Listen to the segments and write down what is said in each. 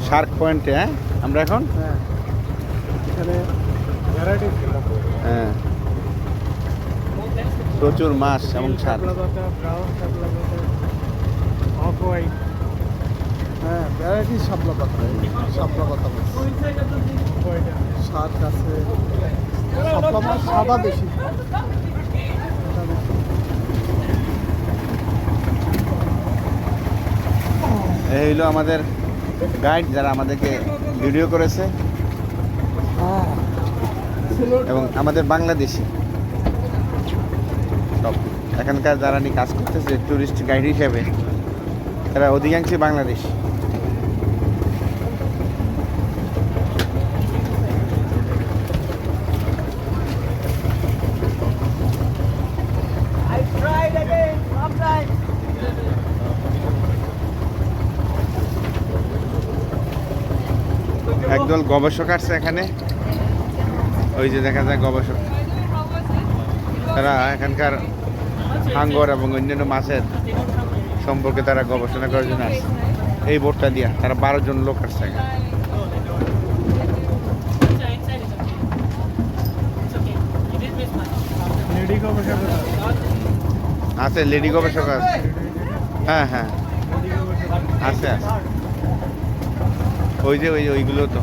Shark পয়েন্টে, হ্যাঁ আমরা এখন এখানে ভ্যারাইটি হ্যাঁ প্রচুর মাছ এবং শার্ক। ব্রাউন শাপলা পাতা, অফ হোয়াইট, হ্যাঁ ভ্যারাইটি শাপলা পাতা, শাপলা পাতা মাছ, শার্ক আছে, শাপলা মাছ সাদা বেশি। এই হইলো আমাদের গাইড যারা আমাদেরকে ভিডিও করেছে এবং আমাদের বাংলাদেশি সব এখানকার যারা নিয়ে কাজ করতেছে টুরিস্ট গাইড হিসেবে, তারা অধিকাংশই বাংলাদেশি। একদল গবেষক আসছে এখানে, ওই যে দেখা যায় গবেষক, তারা এখানকার হাঙ্গর এবং অন্যান্য মাছের সম্পর্কে তারা গবেষণা করার জন্য আসছে। এই বোটটা দিয়া তারা 12 জন লোক আসছে এখানে। আছে লেডি গবেষক আছে, হ্যাঁ হ্যাঁ আছে আছে, ওই যে ওইগুলো তো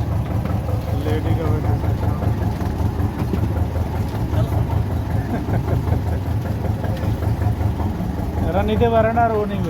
লেডি এরা নিতে পারে না আর ও নিবে।